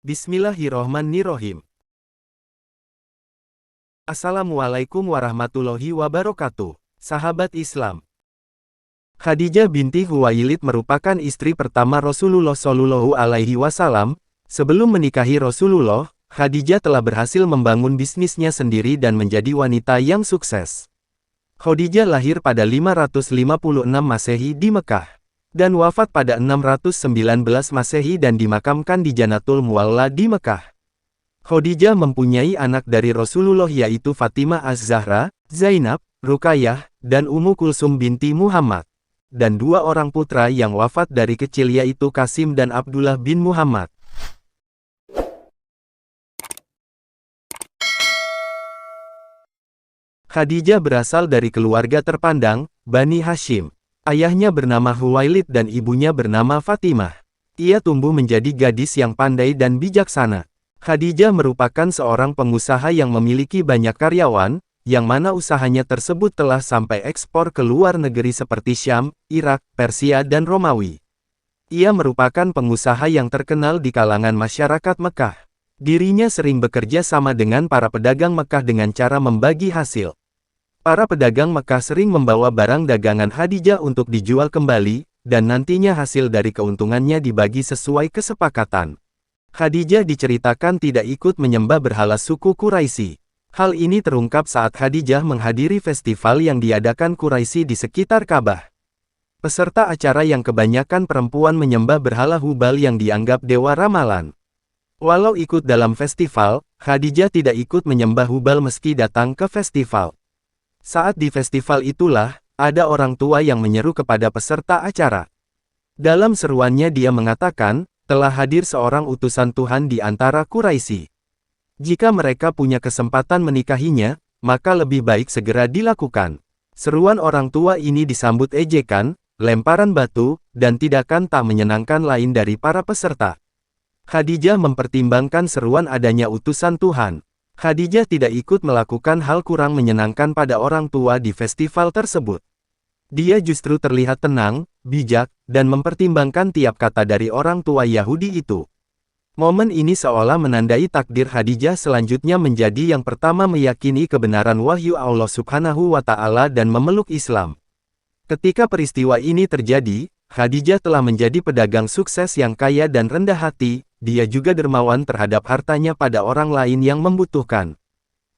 Bismillahirrohmanirrohim. Assalamualaikum warahmatullahi wabarakatuh. Sahabat Islam. Khadijah binti Khuwailid merupakan istri pertama Rasulullah Shallallahu Alaihi Wasallam. Sebelum menikahi Rasulullah, Khadijah telah berhasil membangun bisnisnya sendiri dan menjadi wanita yang sukses. Khadijah lahir pada 556 Masehi di Mekah, dan wafat pada 619 Masehi dan dimakamkan di Jannatul Mu'alla di Mekah. Khadijah mempunyai anak dari Rasulullah yaitu Fatimah Az-Zahra, Zainab, Ruqayyah, dan Ummu Kulsum binti Muhammad. Dan dua orang putra yang wafat dari kecil yaitu Qasim dan Abdullah bin Muhammad. Khadijah berasal dari keluarga terpandang, Bani Hashim. Ayahnya bernama Khuwailid dan ibunya bernama Fatimah. Ia tumbuh menjadi gadis yang pandai dan bijaksana. Khadijah merupakan seorang pengusaha yang memiliki banyak karyawan, yang mana usahanya tersebut telah sampai ekspor ke luar negeri seperti Syam, Irak, Persia dan Romawi. Ia merupakan pengusaha yang terkenal di kalangan masyarakat Mekah. Dirinya sering bekerja sama dengan para pedagang Mekah dengan cara membagi hasil. Para pedagang Mekah sering membawa barang dagangan Khadijah untuk dijual kembali, dan nantinya hasil dari keuntungannya dibagi sesuai kesepakatan. Khadijah diceritakan tidak ikut menyembah berhala suku Quraisy. Hal ini terungkap saat Khadijah menghadiri festival yang diadakan Quraisy di sekitar Ka'bah. Peserta acara yang kebanyakan perempuan menyembah berhala Hubal yang dianggap dewa ramalan. Walau ikut dalam festival, Khadijah tidak ikut menyembah Hubal meski datang ke festival. Saat di festival itulah, ada orang tua yang menyeru kepada peserta acara. Dalam seruannya dia mengatakan, telah hadir seorang utusan Tuhan di antara Quraisy. Jika mereka punya kesempatan menikahinya, maka lebih baik segera dilakukan. Seruan orang tua ini disambut ejekan, lemparan batu, dan tindakan tak menyenangkan lain dari para peserta. Khadijah mempertimbangkan seruan adanya utusan Tuhan. Khadijah tidak ikut melakukan hal kurang menyenangkan pada orang tua di festival tersebut. Dia justru terlihat tenang, bijak, dan mempertimbangkan tiap kata dari orang tua Yahudi itu. Momen ini seolah menandai takdir Khadijah selanjutnya menjadi yang pertama meyakini kebenaran wahyu Allah Subhanahu wa Ta'ala dan memeluk Islam. Ketika peristiwa ini terjadi, Khadijah telah menjadi pedagang sukses yang kaya dan rendah hati. Dia juga dermawan terhadap hartanya pada orang lain yang membutuhkan.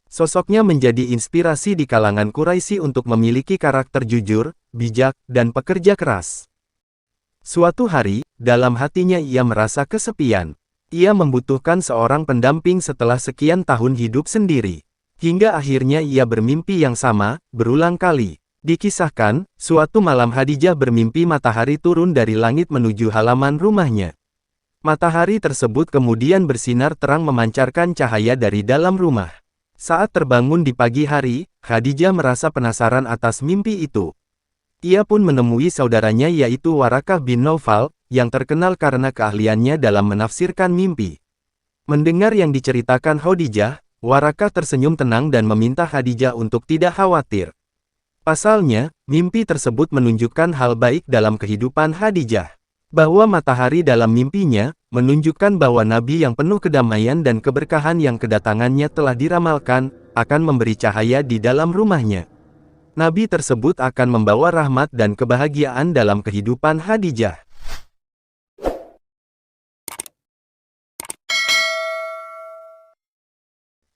Sosoknya menjadi inspirasi di kalangan Quraisy untuk memiliki karakter jujur, bijak, dan pekerja keras. Suatu hari, dalam hatinya ia merasa kesepian. Ia membutuhkan seorang pendamping setelah sekian tahun hidup sendiri. Hingga akhirnya ia bermimpi yang sama, berulang kali. Dikisahkan, suatu malam Khadijah bermimpi matahari turun dari langit menuju halaman rumahnya. Matahari tersebut kemudian bersinar terang memancarkan cahaya dari dalam rumah. Saat terbangun di pagi hari, Khadijah merasa penasaran atas mimpi itu. Ia pun menemui saudaranya yaitu Warakah bin Naufal, yang terkenal karena keahliannya dalam menafsirkan mimpi. Mendengar yang diceritakan Khadijah, Warakah tersenyum tenang dan meminta Khadijah untuk tidak khawatir. Pasalnya, mimpi tersebut menunjukkan hal baik dalam kehidupan Khadijah. Bahwa matahari dalam mimpinya, menunjukkan bahwa Nabi yang penuh kedamaian dan keberkahan yang kedatangannya telah diramalkan, akan memberi cahaya di dalam rumahnya. Nabi tersebut akan membawa rahmat dan kebahagiaan dalam kehidupan Khadijah.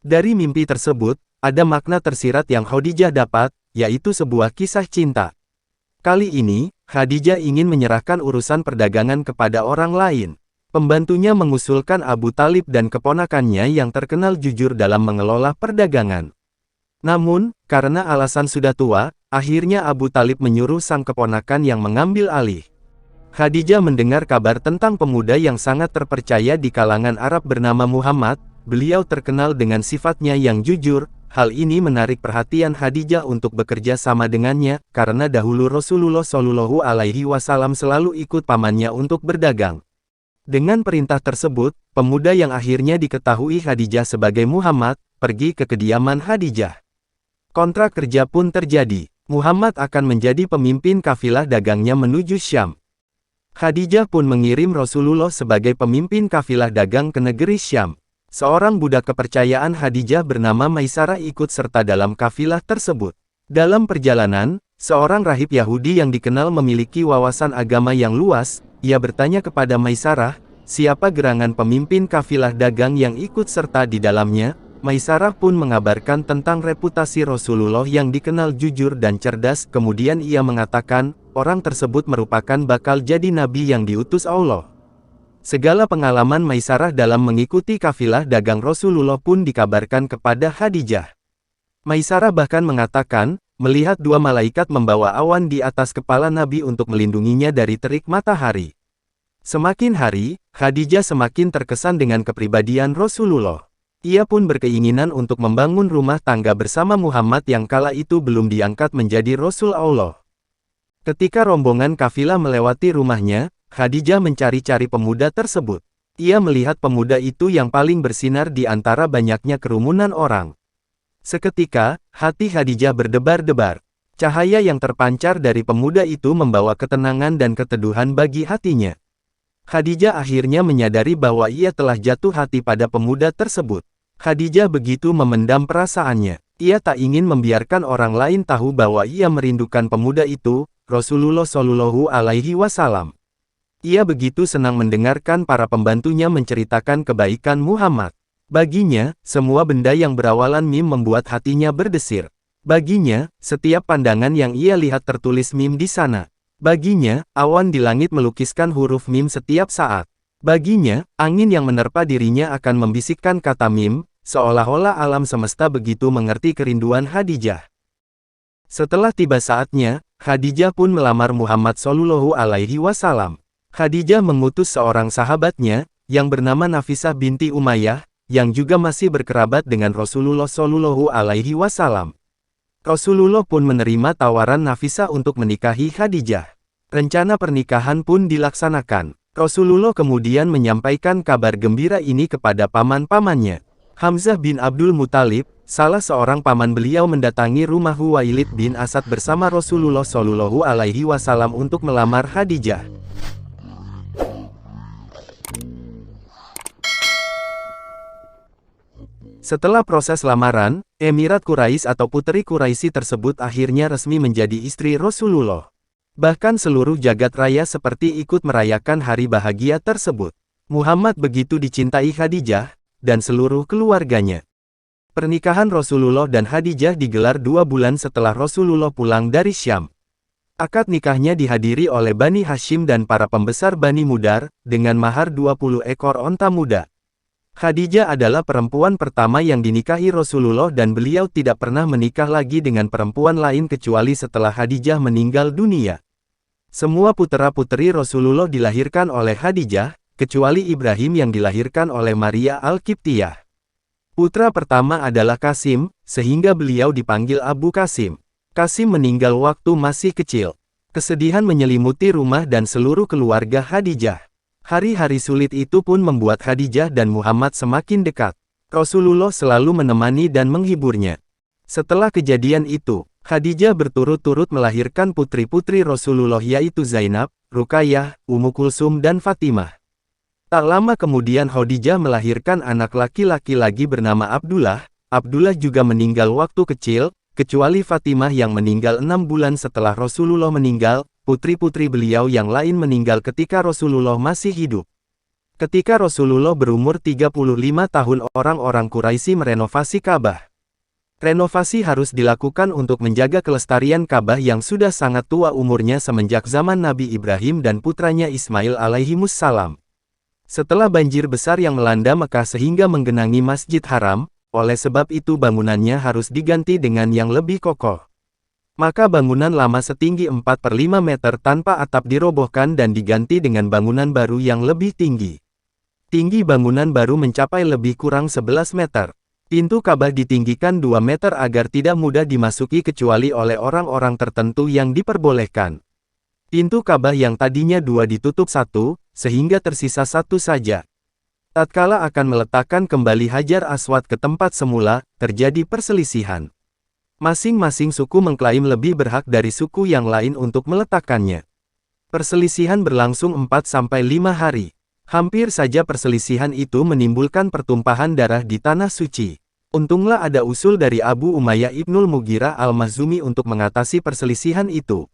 Dari mimpi tersebut, ada makna tersirat yang Khadijah dapat, yaitu sebuah kisah cinta. Kali ini, Khadijah ingin menyerahkan urusan perdagangan kepada orang lain. Pembantunya mengusulkan Abu Talib dan keponakannya yang terkenal jujur dalam mengelola perdagangan. Namun, karena alasan sudah tua, akhirnya Abu Talib menyuruh sang keponakan yang mengambil alih. Khadijah mendengar kabar tentang pemuda yang sangat terpercaya di kalangan Arab bernama Muhammad. Beliau terkenal dengan sifatnya yang jujur. Hal ini menarik perhatian Khadijah untuk bekerja sama dengannya, karena dahulu Rasulullah Shallallahu Alaihi Wasallam selalu ikut pamannya untuk berdagang. Dengan perintah tersebut, pemuda yang akhirnya diketahui Khadijah sebagai Muhammad, pergi ke kediaman Khadijah. Kontrak kerja pun terjadi. Muhammad akan menjadi pemimpin kafilah dagangnya menuju Syam. Khadijah pun mengirim Rasulullah sebagai pemimpin kafilah dagang ke negeri Syam. Seorang budak kepercayaan Khadijah bernama Maisarah ikut serta dalam kafilah tersebut. Dalam perjalanan, seorang rahib Yahudi yang dikenal memiliki wawasan agama yang luas, ia bertanya kepada Maisarah, siapa gerangan pemimpin kafilah dagang yang ikut serta di dalamnya. Maisarah pun mengabarkan tentang reputasi Rasulullah yang dikenal jujur dan cerdas. Kemudian ia mengatakan, orang tersebut merupakan bakal jadi nabi yang diutus Allah. Segala pengalaman Maisarah dalam mengikuti kafilah dagang Rasulullah pun dikabarkan kepada Khadijah. Maisarah bahkan mengatakan, melihat dua malaikat membawa awan di atas kepala Nabi untuk melindunginya dari terik matahari. Semakin hari, Khadijah semakin terkesan dengan kepribadian Rasulullah. Ia pun berkeinginan untuk membangun rumah tangga bersama Muhammad yang kala itu belum diangkat menjadi Rasul Allah. Ketika rombongan kafilah melewati rumahnya, Khadijah mencari-cari pemuda tersebut. Ia melihat pemuda itu yang paling bersinar di antara banyaknya kerumunan orang. Seketika, hati Khadijah berdebar-debar. Cahaya yang terpancar dari pemuda itu membawa ketenangan dan keteduhan bagi hatinya. Khadijah akhirnya menyadari bahwa ia telah jatuh hati pada pemuda tersebut. Khadijah begitu memendam perasaannya. Ia tak ingin membiarkan orang lain tahu bahwa ia merindukan pemuda itu, Rasulullah Shallallahu Alaihi Wasallam. Ia begitu senang mendengarkan para pembantunya menceritakan kebaikan Muhammad. Baginya, semua benda yang berawalan mim membuat hatinya berdesir. Baginya, setiap pandangan yang ia lihat tertulis mim di sana. Baginya, awan di langit melukiskan huruf mim setiap saat. Baginya, angin yang menerpa dirinya akan membisikkan kata mim, seolah-olah alam semesta begitu mengerti kerinduan Khadijah. Setelah tiba saatnya, Khadijah pun melamar Muhammad Shallallahu Alaihi Wasallam. Khadijah mengutus seorang sahabatnya, yang bernama Nafisah binti Umayyah, yang juga masih berkerabat dengan Rasulullah Shallallahu Alaihi Wasallam. Rasulullah pun menerima tawaran Nafisah untuk menikahi Khadijah. Rencana pernikahan pun dilaksanakan. Rasulullah kemudian menyampaikan kabar gembira ini kepada paman-pamannya. Hamzah bin Abdul Muthalib, salah seorang paman beliau mendatangi rumah Huwailid bin Asad bersama Rasulullah Shallallahu Alaihi Wasallam untuk melamar Khadijah. Setelah proses lamaran, Emirat Quraisy atau Putri Quraisy tersebut akhirnya resmi menjadi istri Rasulullah. Bahkan seluruh jagat raya seperti ikut merayakan hari bahagia tersebut. Muhammad begitu dicintai Khadijah, dan seluruh keluarganya. Pernikahan Rasulullah dan Khadijah digelar 2 bulan setelah Rasulullah pulang dari Syam. Akad nikahnya dihadiri oleh Bani Hashim dan para pembesar Bani Mudar, dengan mahar 20 ekor onta muda. Khadijah adalah perempuan pertama yang dinikahi Rasulullah dan beliau tidak pernah menikah lagi dengan perempuan lain kecuali setelah Khadijah meninggal dunia. Semua putra-putri Rasulullah dilahirkan oleh Khadijah, kecuali Ibrahim yang dilahirkan oleh Maria Al-Qibtiyah. Putra pertama adalah Qasim, sehingga beliau dipanggil Abu Qasim. Qasim meninggal waktu masih kecil. Kesedihan menyelimuti rumah dan seluruh keluarga Khadijah. Hari-hari sulit itu pun membuat Khadijah dan Muhammad semakin dekat. Rasulullah selalu menemani dan menghiburnya. Setelah kejadian itu, Khadijah berturut-turut melahirkan putri-putri Rasulullah yaitu Zainab, Ruqayyah, Ummu Kulsum dan Fatimah. Tak lama kemudian Khadijah melahirkan anak laki-laki lagi bernama Abdullah. Abdullah juga meninggal waktu kecil, kecuali Fatimah yang meninggal 6 bulan setelah Rasulullah meninggal. Putri-putri beliau yang lain meninggal ketika Rasulullah masih hidup. Ketika Rasulullah berumur 35 tahun orang-orang Quraisy merenovasi Ka'bah. Renovasi harus dilakukan untuk menjaga kelestarian Ka'bah yang sudah sangat tua umurnya semenjak zaman Nabi Ibrahim dan putranya Ismail alaihimussalam. Setelah banjir besar yang melanda Mekah sehingga menggenangi Masjid Haram, oleh sebab itu bangunannya harus diganti dengan yang lebih kokoh. Maka bangunan lama setinggi 4/5 meter tanpa atap dirobohkan dan diganti dengan bangunan baru yang lebih tinggi. Tinggi bangunan baru mencapai lebih kurang 11 meter. Pintu Ka'bah ditinggikan 2 meter agar tidak mudah dimasuki kecuali oleh orang-orang tertentu yang diperbolehkan. Pintu Ka'bah yang tadinya 2 ditutup 1, sehingga tersisa 1 saja. Tatkala akan meletakkan kembali Hajar Aswad ke tempat semula, terjadi perselisihan. Masing-masing suku mengklaim lebih berhak dari suku yang lain untuk meletakkannya. Perselisihan berlangsung 4-5 hari. Hampir saja perselisihan itu menimbulkan pertumpahan darah di Tanah Suci. Untunglah ada usul dari Abu Umayyah Ibnul Mughirah al-Makhzumi untuk mengatasi perselisihan itu.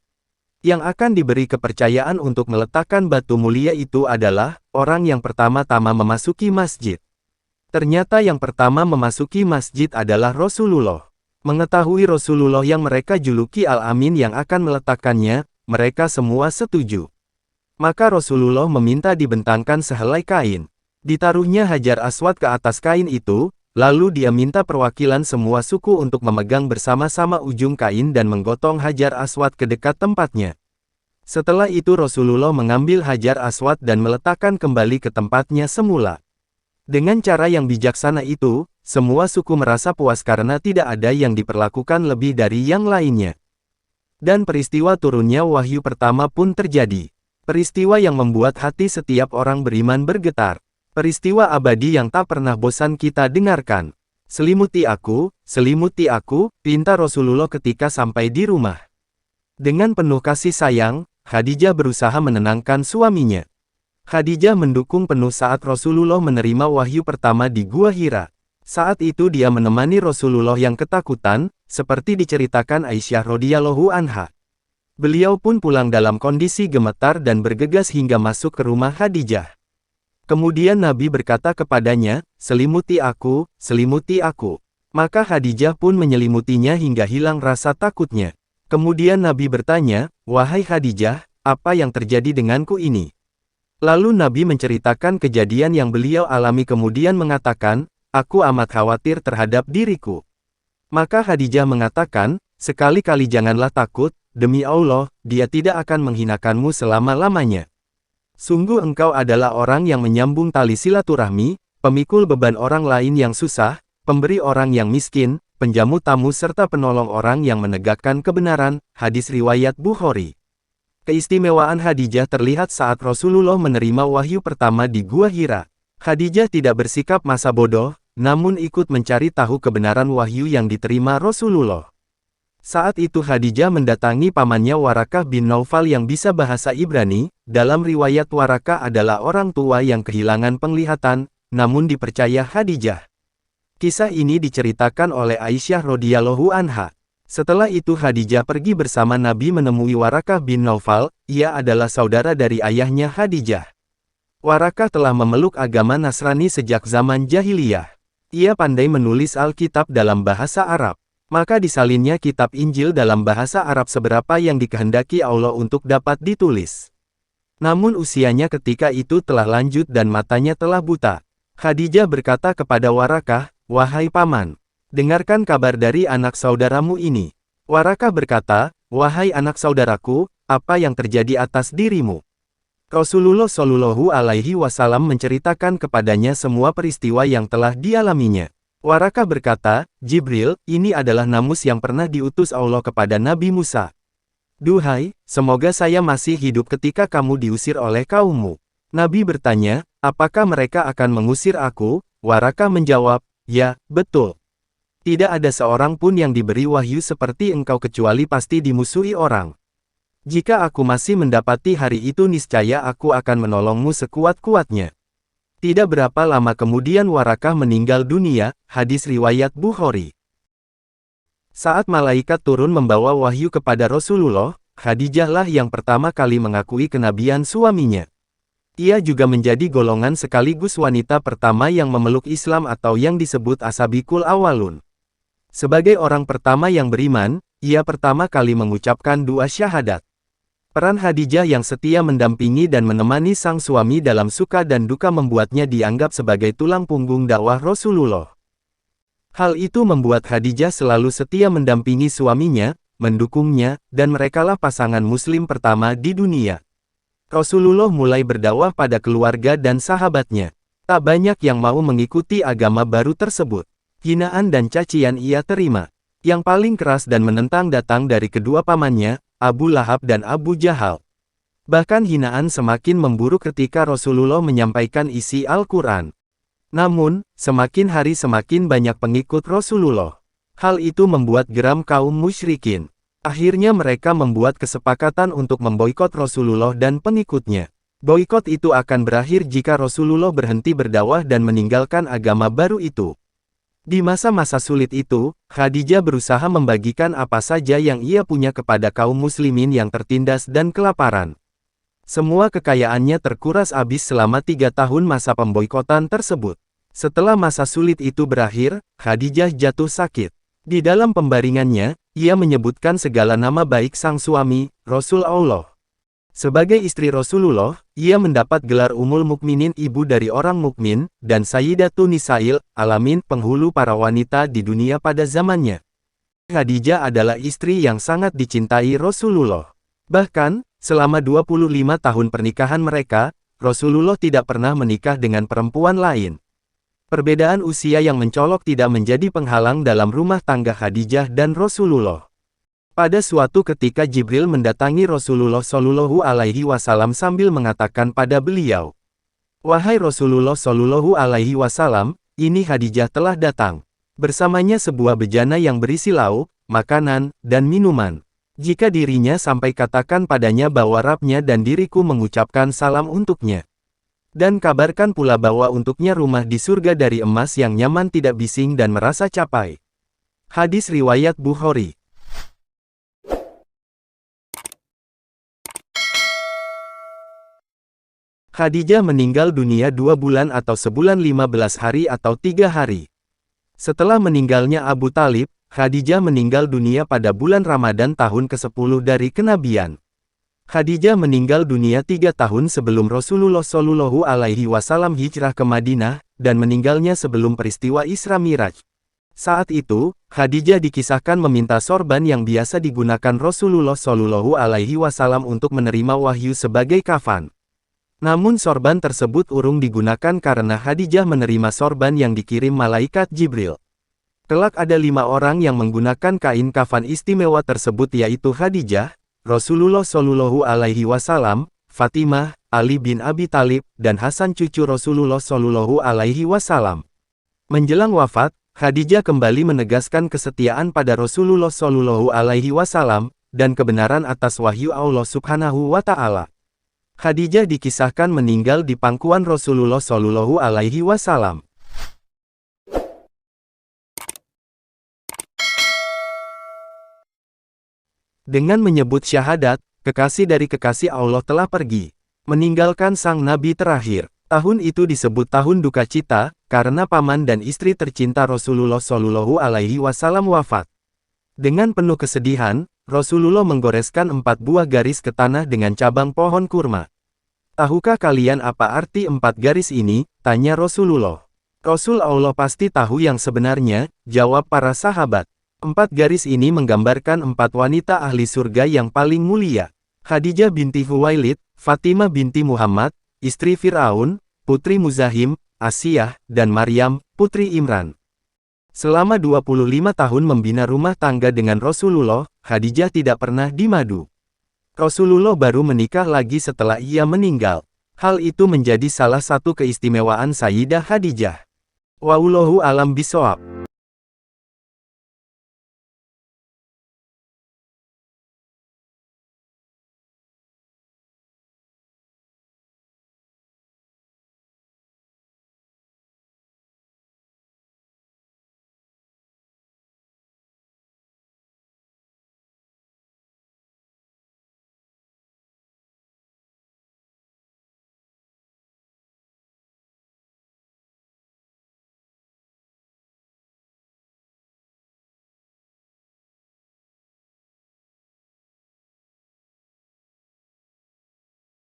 Yang akan diberi kepercayaan untuk meletakkan batu mulia itu adalah orang yang pertama-tama memasuki masjid. Ternyata yang pertama memasuki masjid adalah Rasulullah. Mengetahui Rasulullah yang mereka juluki Al-Amin yang akan meletakkannya, mereka semua setuju. Maka Rasulullah meminta dibentangkan sehelai kain. Ditaruhnya Hajar Aswad ke atas kain itu, lalu dia minta perwakilan semua suku untuk memegang bersama-sama ujung kain dan menggotong Hajar Aswad ke dekat tempatnya. Setelah itu Rasulullah mengambil Hajar Aswad dan meletakkan kembali ke tempatnya semula. Dengan cara yang bijaksana itu, semua suku merasa puas karena tidak ada yang diperlakukan lebih dari yang lainnya. Dan peristiwa turunnya wahyu pertama pun terjadi. Peristiwa yang membuat hati setiap orang beriman bergetar. Peristiwa abadi yang tak pernah bosan kita dengarkan. Selimuti aku, pinta Rasulullah ketika sampai di rumah. Dengan penuh kasih sayang, Khadijah berusaha menenangkan suaminya. Khadijah mendukung penuh saat Rasulullah menerima wahyu pertama di Gua Hira. Saat itu dia menemani Rasulullah yang ketakutan, seperti diceritakan Aisyah radhiyallahu anha. Beliau pun pulang dalam kondisi gemetar dan bergegas hingga masuk ke rumah Khadijah. Kemudian Nabi berkata kepadanya, selimuti aku, selimuti aku. Maka Khadijah pun menyelimutinya hingga hilang rasa takutnya. Kemudian Nabi bertanya, wahai Khadijah, apa yang terjadi denganku ini? Lalu Nabi menceritakan kejadian yang beliau alami kemudian mengatakan, aku amat khawatir terhadap diriku. Maka Khadijah mengatakan, sekali-kali janganlah takut, demi Allah, dia tidak akan menghinakanmu selama-lamanya. Sungguh engkau adalah orang yang menyambung tali silaturahmi, pemikul beban orang lain yang susah, pemberi orang yang miskin, penjamu tamu serta penolong orang yang menegakkan kebenaran, hadis riwayat Bukhari. Keistimewaan Khadijah terlihat saat Rasulullah menerima wahyu pertama di Gua Hira. Khadijah tidak bersikap masa bodoh, namun ikut mencari tahu kebenaran wahyu yang diterima Rasulullah. Saat itu Khadijah mendatangi pamannya Warakah bin Naufal yang bisa bahasa Ibrani. Dalam riwayat Warakah adalah orang tua yang kehilangan penglihatan, namun dipercaya Khadijah. Kisah ini diceritakan oleh Aisyah radhiyallahu anha. Setelah itu Khadijah pergi bersama Nabi menemui Warakah bin Naufal, ia adalah saudara dari ayahnya Khadijah. Warakah telah memeluk agama Nasrani sejak zaman jahiliyah. Ia pandai menulis Alkitab dalam bahasa Arab. Maka disalinnya kitab Injil dalam bahasa Arab seberapa yang dikehendaki Allah untuk dapat ditulis. Namun usianya ketika itu telah lanjut dan matanya telah buta. Khadijah berkata kepada Warakah, wahai paman, dengarkan kabar dari anak saudaramu ini. Warakah berkata, wahai anak saudaraku, apa yang terjadi atas dirimu? Rasulullah Shallallahu Alaihi Wasallam menceritakan kepadanya semua peristiwa yang telah dialaminya. Warakah berkata, Jibril, ini adalah namus yang pernah diutus Allah kepada Nabi Musa. Duhai, semoga saya masih hidup ketika kamu diusir oleh kaummu. Nabi bertanya, apakah mereka akan mengusir aku? Warakah menjawab, ya, betul. Tidak ada seorang pun yang diberi wahyu seperti engkau kecuali pasti dimusuhi orang. Jika aku masih mendapati hari itu niscaya aku akan menolongmu sekuat-kuatnya. Tidak berapa lama kemudian Warakah meninggal dunia, hadis riwayat Bukhari. Saat malaikat turun membawa wahyu kepada Rasulullah, Khadijah lah yang pertama kali mengakui kenabian suaminya. Ia juga menjadi golongan sekaligus wanita pertama yang memeluk Islam atau yang disebut Ashabikul Awalun. Sebagai orang pertama yang beriman, ia pertama kali mengucapkan dua syahadat. Peran Khadijah yang setia mendampingi dan menemani sang suami dalam suka dan duka membuatnya dianggap sebagai tulang punggung dakwah Rasulullah. Hal itu membuat Khadijah selalu setia mendampingi suaminya, mendukungnya, dan merekalah pasangan muslim pertama di dunia. Rasulullah mulai berdakwah pada keluarga dan sahabatnya. Tak banyak yang mau mengikuti agama baru tersebut. Hinaan dan cacian ia terima. Yang paling keras dan menentang datang dari kedua pamannya, Abu Lahab dan Abu Jahal. Bahkan hinaan semakin memburuk ketika Rasulullah menyampaikan isi Al-Quran. Namun, semakin hari semakin banyak pengikut Rasulullah. Hal itu membuat geram kaum musyrikin. Akhirnya mereka membuat kesepakatan untuk memboikot Rasulullah dan pengikutnya. Boikot itu akan berakhir jika Rasulullah berhenti berdakwah dan meninggalkan agama baru itu. Di masa-masa sulit itu, Khadijah berusaha membagikan apa saja yang ia punya kepada kaum muslimin yang tertindas dan kelaparan. Semua kekayaannya terkuras habis selama 3 tahun masa pemboikotan tersebut. Setelah masa sulit itu berakhir, Khadijah jatuh sakit. Di dalam pembaringannya, ia menyebutkan segala nama baik sang suami, Rasul Allah. Sebagai istri Rasulullah, ia mendapat gelar Ummul Mukminin, ibu dari orang mukmin, dan Sayyidatun Nisa'il Alamin, penghulu para wanita di dunia pada zamannya. Khadijah adalah istri yang sangat dicintai Rasulullah. Bahkan, selama 25 tahun pernikahan mereka, Rasulullah tidak pernah menikah dengan perempuan lain. Perbedaan usia yang mencolok tidak menjadi penghalang dalam rumah tangga Khadijah dan Rasulullah. Pada suatu ketika Jibril mendatangi Rasulullah Shallallahu Alaihi Wasallam sambil mengatakan pada beliau, "Wahai Rasulullah Shallallahu Alaihi Wasallam, ini Khadijah telah datang. Bersamanya sebuah bejana yang berisi lauk, makanan, dan minuman. Jika dirinya sampai katakan padanya bahwa Rabbnya dan diriku mengucapkan salam untuknya. Dan kabarkan pula bahwa untuknya rumah di surga dari emas yang nyaman, tidak bising dan merasa capai." Hadis riwayat Bukhari. Khadijah meninggal dunia 2 bulan atau sebulan 15 hari atau 3 hari. Setelah meninggalnya Abu Talib, Khadijah meninggal dunia pada bulan Ramadan tahun ke-10 dari kenabian. Khadijah meninggal dunia 3 tahun sebelum Rasulullah Shallallahu Alaihi Wasallam hijrah ke Madinah, dan meninggalnya sebelum peristiwa Isra Miraj. Saat itu, Khadijah dikisahkan meminta sorban yang biasa digunakan Rasulullah Shallallahu Alaihi Wasallam untuk menerima wahyu sebagai kafan. Namun sorban tersebut urung digunakan karena Khadijah menerima sorban yang dikirim malaikat Jibril. Kelak ada 5 orang yang menggunakan kain kafan istimewa tersebut, yaitu Khadijah, Rasulullah Shallallahu Alaihi Wasallam, Fatimah, Ali bin Abi Thalib, dan Hasan cucu Rasulullah Shallallahu Alaihi Wasallam. Menjelang wafat, Khadijah kembali menegaskan kesetiaan pada Rasulullah Shallallahu Alaihi Wasallam, dan kebenaran atas wahyu Allah Subhanahu wa Ta'ala. Khadijah dikisahkan meninggal di pangkuan Rasulullah Shallallahu Alaihi Wasallam. Dengan menyebut syahadat, kekasih dari kekasih Allah telah pergi, meninggalkan sang Nabi terakhir. Tahun itu disebut tahun duka cita, karena paman dan istri tercinta Rasulullah Shallallahu Alaihi Wasallam wafat. Dengan penuh kesedihan, Rasulullah menggoreskan 4 buah garis ke tanah dengan cabang pohon kurma. "Tahukah kalian apa arti 4 garis ini?" tanya Rasulullah. "Rasul Allah pasti tahu yang sebenarnya," jawab para sahabat. 4 garis ini menggambarkan 4 wanita ahli surga yang paling mulia. Khadijah binti Khuwailid, Fatimah binti Muhammad, istri Fir'aun, putri Muzahim, Asiyah, dan Maryam, putri Imran. Selama 25 tahun membina rumah tangga dengan Rasulullah, Khadijah tidak pernah dimadu. Rasulullah baru menikah lagi setelah ia meninggal. Hal itu menjadi salah satu keistimewaan Sayyidah Khadijah. Wallahu a'lam bishawab.